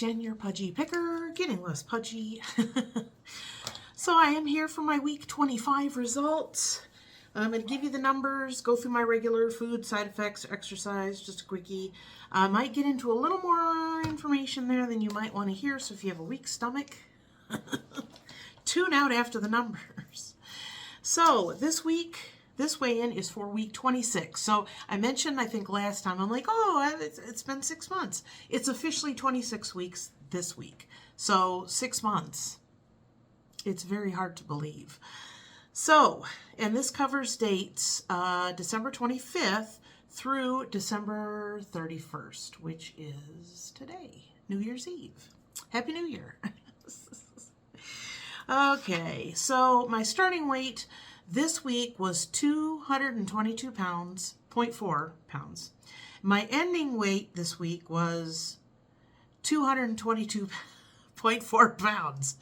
Jen, your pudgy picker, getting less pudgy. So I am here for my week 25 results. I'm going to give you the numbers, go through my regular food, side effects, exercise, just a quickie. I might get into a little more information there than you might want to hear, so if you have a weak stomach, tune out after the numbers. So this week, this weigh-in is for week 26. So I mentioned, I think last time, I'm like, oh, it's been 6 months. It's officially 26 weeks this week. So 6 months. It's very hard to believe. So, and this covers dates December 25th through December 31st, which is today, New Year's Eve. Happy New Year. Okay, so my starting weight this week was 222 pounds, 0.4 pounds. My ending weight this week was 222.4 pounds.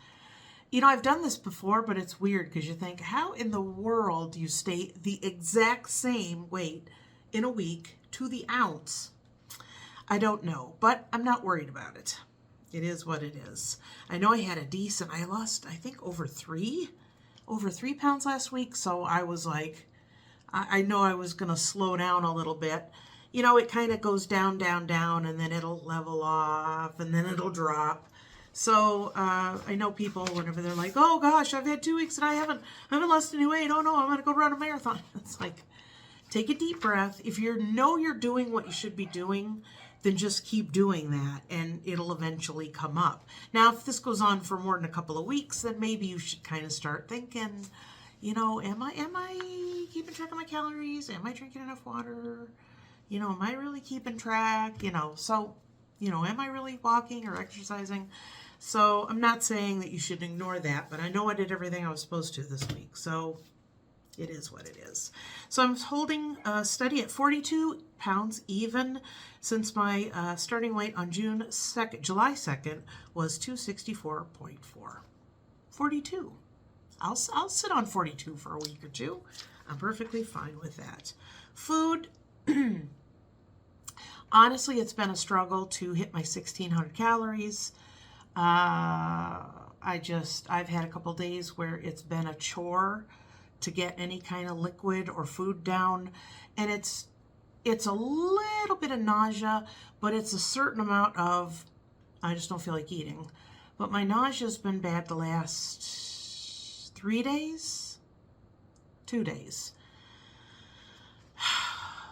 You know, I've done this before, but it's weird because you think, how in the world do you stay the exact same weight in a week to the ounce? I don't know, but I'm not worried about it. It is what it is. I know I had a decent, I lost, I think, over 3 pounds last week. So I was like, I know I was going to slow down a little bit. You know, it kind of goes down, down, down, and then it'll level off, and then it'll drop. So I know people, whenever they're like, oh gosh, I've had 2 weeks and I haven't lost any weight. Oh no, I'm going to go run a marathon. It's like, take a deep breath. If you know you're doing what you should be doing, then just keep doing that and it'll eventually come up. Now, if this goes on for more than a couple of weeks, then maybe you should kind of start thinking, you know, am I keeping track of my calories? Am I drinking enough water? You know, am I really keeping track? You know, so, you know, am I really walking or exercising? So I'm not saying that you should ignore that, but I know I did everything I was supposed to this week. So it is what it is. So I'm holding steady at 42 pounds even since my starting weight on July 2nd was 264.4. 42. I'll sit on 42 for a week or two. I'm perfectly fine with that. Food, honestly, it's been a struggle to hit my 1,600 calories. I've had a couple days where it's been a chore to get any kind of liquid or food down, and it's a little bit of nausea, but it's a certain amount of, I just don't feel like eating. But my nausea's been bad the last 3 days, 2 days.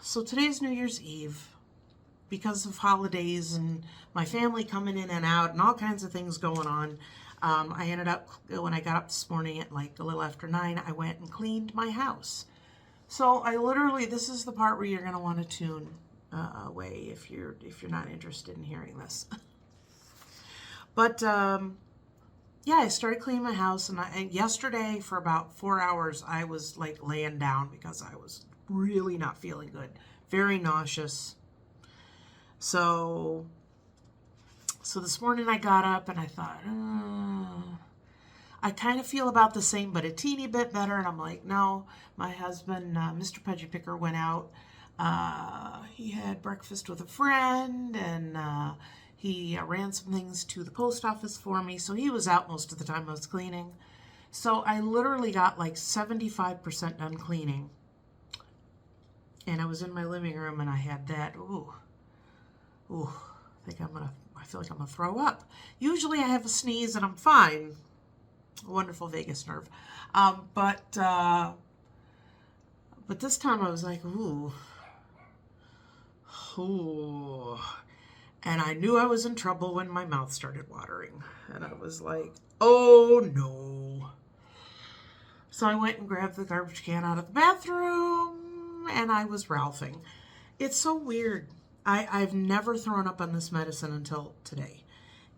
So today's New Year's Eve. Because of holidays and my family coming in and out and all kinds of things going on, I ended up, when I got up this morning at like a little after 9, I went and cleaned my house. So I literally, this is the part where you're going to want to tune away if you're not interested in hearing this. But yeah, I started cleaning my house, and yesterday for about 4 hours I was like laying down because I was really not feeling good, very nauseous. So this morning I got up and I thought, I kind of feel about the same, but a teeny bit better. And I'm like, no, my husband, Mr. Pudgy Picker, went out. He had breakfast with a friend, and he ran some things to the post office for me. So he was out most of the time I was cleaning. So I literally got like 75% done cleaning. And I was in my living room and I had that, ooh, I feel like I'm gonna throw up. Usually I have a sneeze and I'm fine. Wonderful vagus nerve. But this time I was like, ooh. And I knew I was in trouble when my mouth started watering. And I was like, oh no. So I went and grabbed the garbage can out of the bathroom and I was Ralphing. It's so weird. I've never thrown up on this medicine until today.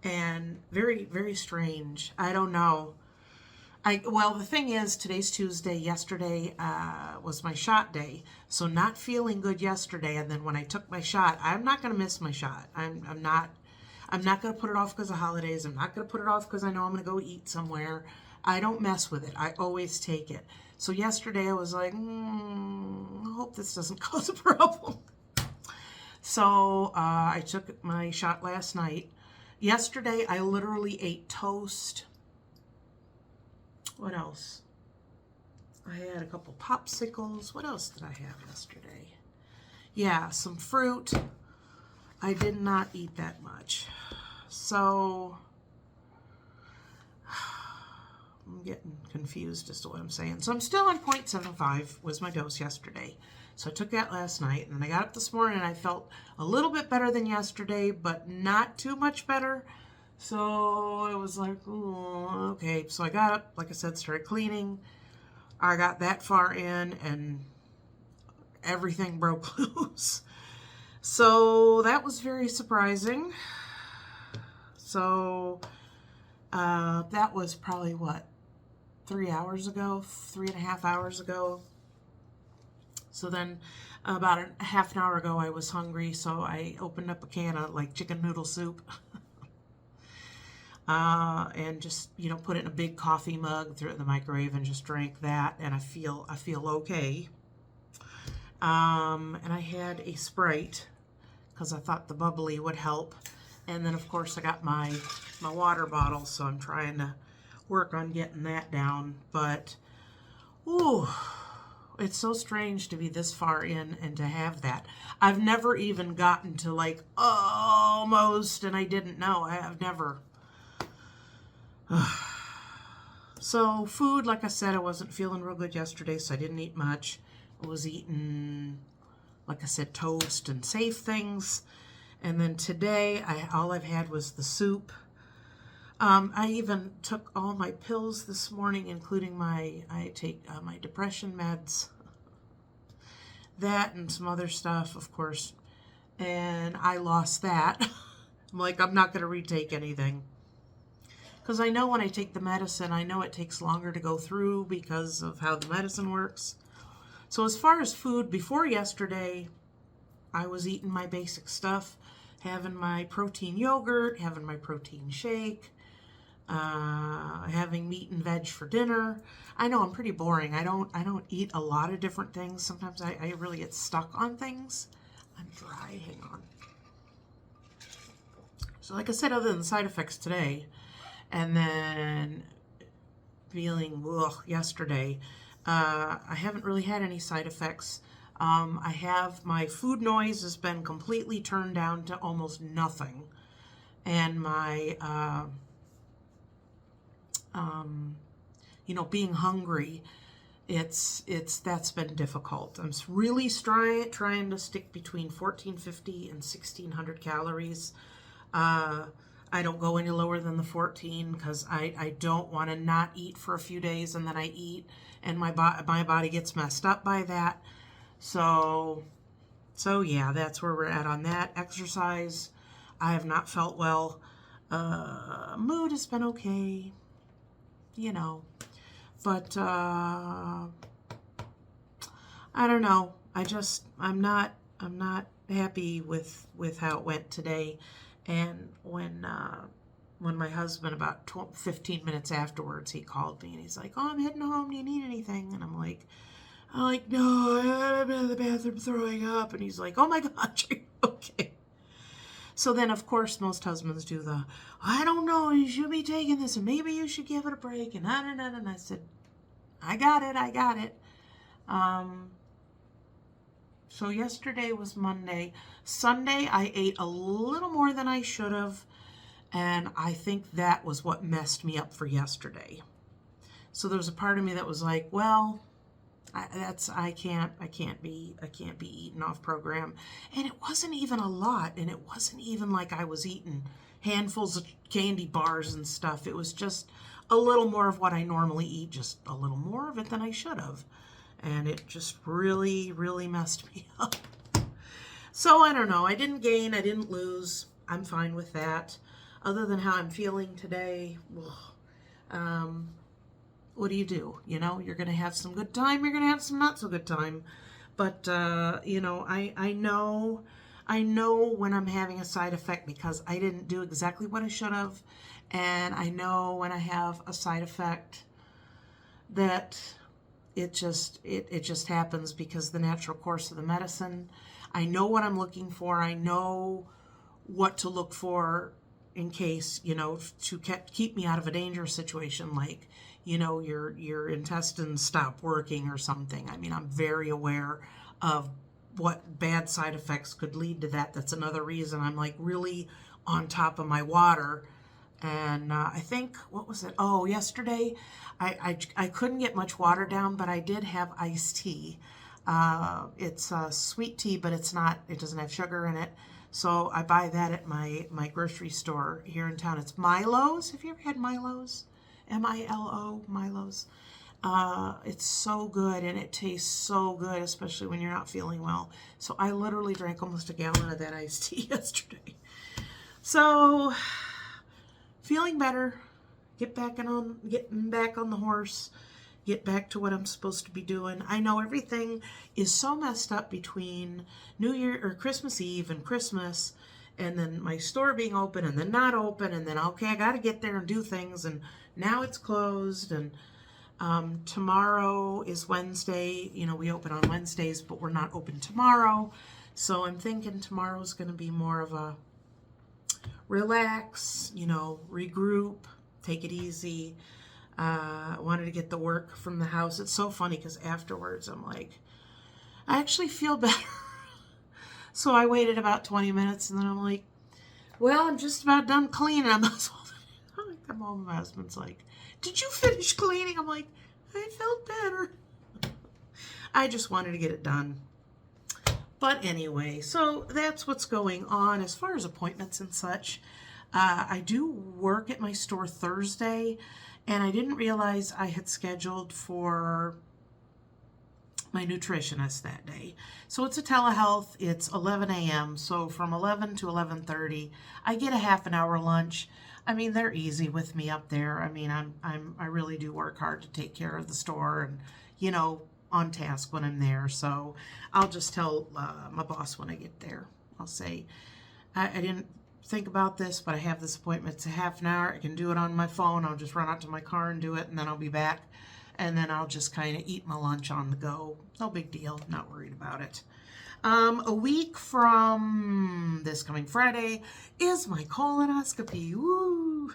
And very, very strange. I don't know. Well, the thing is, today's Tuesday. Yesterday was my shot day. So not feeling good yesterday. And then when I took my shot, I'm not going to miss my shot. I'm not going to put it off because of holidays. I'm not going to put it off because I know I'm going to go eat somewhere. I don't mess with it. I always take it. So yesterday I was like, I hope this doesn't cause a problem. So I took my shot last night, Yesterday, I literally ate toast. What else? I had a couple popsicles. What else did I have yesterday? Yeah, some fruit. I did not eat that much. So, I'm getting confused as to what I'm saying. So I'm still on 0.75 was my dose yesterday. So I took that last night, and then I got up this morning and I felt a little bit better than yesterday, but not too much better. So it was like, oh, okay. So I got up, like I said, started cleaning. I got that far in and everything broke loose. So that was very surprising. So that was probably what, 3 hours ago, 3.5 hours ago. So then about a half an hour ago, I was hungry, so I opened up a can of like chicken noodle soup and just, you know, put it in a big coffee mug, threw it in the microwave, and just drank that. And I feel okay. And I had a Sprite because I thought the bubbly would help. And then of course I got my water bottle, so I'm trying to work on getting that down. But ooh, it's so strange to be this far in and to have that. I've never even gotten to like almost, and I didn't know. I've never. So food, like I said, I wasn't feeling real good yesterday, so I didn't eat much. I was eating, like I said, toast and safe things. And then today, all I've had was the soup. I even took all my pills this morning, including I take my depression meds, that and some other stuff, of course. And I lost that. I'm like, I'm not going to retake anything. Because I know when I take the medicine, I know it takes longer to go through because of how the medicine works. So as far as food, before yesterday, I was eating my basic stuff, having my protein yogurt, having my protein shake, having meat and veg for dinner. I know I'm pretty boring. I don't eat a lot of different things. Sometimes I really get stuck on things. I'm dry. Hang on. So like I said, other than the side effects today, and then feeling yesterday, I haven't really had any side effects. I have my food noise has been completely turned down to almost nothing, and my being hungry, that's been difficult. I'm really trying to stick between 1450 and 1600 calories. I don't go any lower than the 14 because I don't want to not eat for a few days and then I eat, and my body gets messed up by that. So yeah, that's where we're at on that. Exercise, I have not felt well. Mood has been okay, but I don't know. I'm not happy with how it went today. And when my husband, about 15 minutes afterwards, he called me and he's like, "Oh, I'm heading home. Do you need anything?" And I'm like, "No, I'm in the bathroom throwing up." And he's like, "Oh my gosh, are you okay?" So then, of course, most husbands do "I don't know, you should be taking this, and maybe you should give it a break." And and I said, I got it. So yesterday was Monday. Sunday, I ate a little more than I should have, and I think that was what messed me up for yesterday. So there was a part of me that was like, well, I can't be eating off program. And it wasn't even a lot, and it wasn't even like I was eating handfuls of candy bars and stuff. It was just a little more of what I normally eat, just a little more of it than I should have. And it just really, really messed me up. So I don't know. I didn't gain. I didn't lose. I'm fine with that. Other than how I'm feeling today, what do? You're going to have some good time. You're going to have some not so good time. But, I know when I'm having a side effect because I didn't do exactly what I should have. And I know when I have a side effect that it just happens because the natural course of the medicine. I know what I'm looking for. I know what to look for in case, you know, to keep me out of a dangerous situation, like, you know, your intestines stop working or something. I mean, I'm very aware of what bad side effects could lead to that. That's another reason I'm like really on top of my water. And I think, what was it? Oh, yesterday I couldn't get much water down, but I did have iced tea. It's sweet tea, but it doesn't have sugar in it. So I buy that at my grocery store here in town. It's Milo's. Have you ever had Milo's? M-I-L-O, Milo's. It's so good, and it tastes so good, especially when you're not feeling well. So I literally drank almost a gallon of that iced tea yesterday. So feeling better, getting back on the horse, get back to what I'm supposed to be doing. I know everything is so messed up between New Year or Christmas Eve and Christmas, and then my store being open and then not open, and then okay, I got to get there and do things, and now it's closed. And tomorrow is Wednesday. You know, we open on Wednesdays, but we're not open tomorrow. So I'm thinking tomorrow's going to be more of a relax, you know, regroup, take it easy. I wanted to get the work from the house. It's so funny because afterwards I'm like, I actually feel better. So I waited about 20 minutes and then I'm like, well, I'm just about done cleaning. I'm come home, my husband's like, did you finish cleaning? I'm like, I felt better. I just wanted to get it done. But anyway, so that's what's going on as far as appointments and such. I do work at my store Thursday, and I didn't realize I had scheduled for my nutritionist that day. So it's a telehealth. It's 11 a.m. So from 11 to 11:30, I get a half an hour lunch. I mean, they're easy with me up there. I mean, I really do work hard to take care of the store and, you know, on task when I'm there. So I'll just tell my boss when I get there. I'll say, I didn't think about this, but I have this appointment. It's a half an hour. I can do it on my phone. I'll just run out to my car and do it, and then I'll be back. And then I'll just kind of eat my lunch on the go. No big deal. Not worried about it. A week from this coming Friday is my colonoscopy. Woo!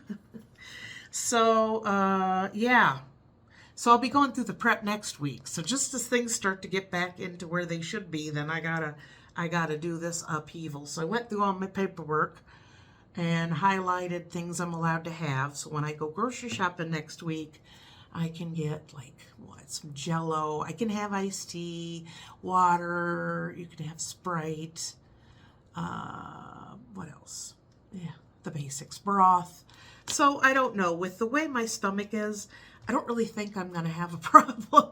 So, yeah. So I'll be going through the prep next week. So just as things start to get back into where they should be, then I gotta do this upheaval. So I went through all my paperwork and highlighted things I'm allowed to have. So when I go grocery shopping next week, I can get like some Jell-O. I can have iced tea, water. You can have Sprite. What else? Yeah, the basics, broth. So I don't know. With the way my stomach is, I don't really think I'm going to have a problem.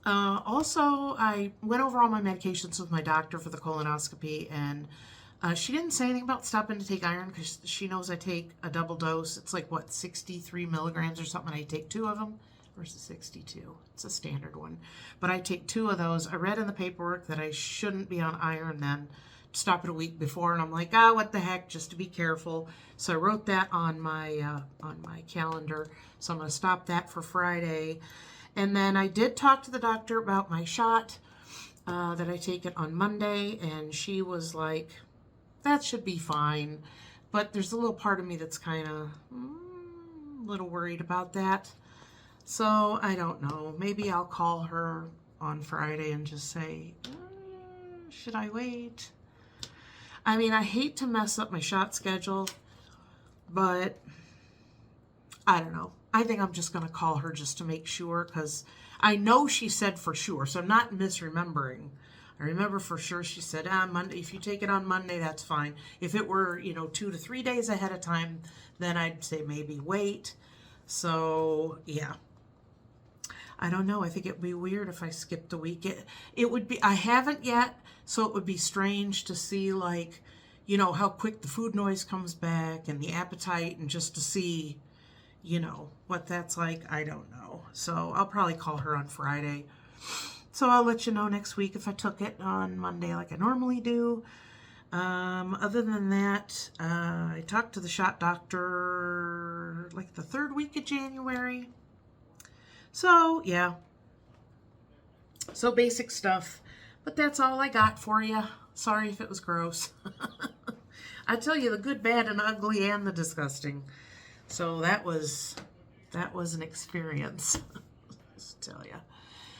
Also, I went over all my medications with my doctor for the colonoscopy, and she didn't say anything about stopping to take iron because she knows I take a double dose. It's like, what, 63 milligrams or something. I take 2 of them versus 62. It's a standard one. But I take 2 of those. I read in the paperwork that I shouldn't be on iron then. Stop it a week before, and I'm like, what the heck, just to be careful. So I wrote that on my calendar. So I'm going to stop that for Friday. And then I did talk to the doctor about my shot that I take it on Monday, and she was like, that should be fine. But there's a little part of me that's kind of a little worried about that. So I don't know. Maybe I'll call her on Friday and just say, should I wait? I mean, I hate to mess up my shot schedule, but I don't know. I think I'm just going to call her just to make sure, because I know she said for sure, so I'm not misremembering. I remember for sure she said, Monday, if you take it on Monday, that's fine. If it were, 2 to 3 days ahead of time, then I'd say maybe wait. So, yeah. I don't know. I think it would be weird if I skipped a week. It would be, I haven't yet, so it would be strange to see, like, how quick the food noise comes back and the appetite, and just to see, what that's like. I don't know. So I'll probably call her on Friday. So I'll let you know next week if I took it on Monday like I normally do. Other than that, I talked to the shot doctor like the 3rd week of January. So, yeah. So basic stuff. But that's all I got for you. Sorry if it was gross. I tell you, the good, bad, and ugly, and the disgusting. So that was an experience. Just tell you.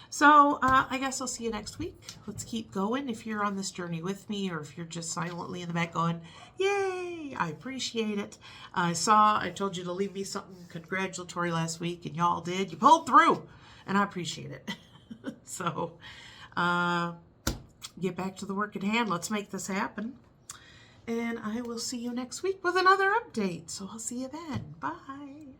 So I guess I'll see you next week. Let's keep going. If you're on this journey with me, or if you're just silently in the back going, yay, I appreciate it. I told you to leave me something congratulatory last week, and y'all did. You pulled through, and I appreciate it. So get back to the work at hand. Let's make this happen. And I will see you next week with another update. So I'll see you then. Bye.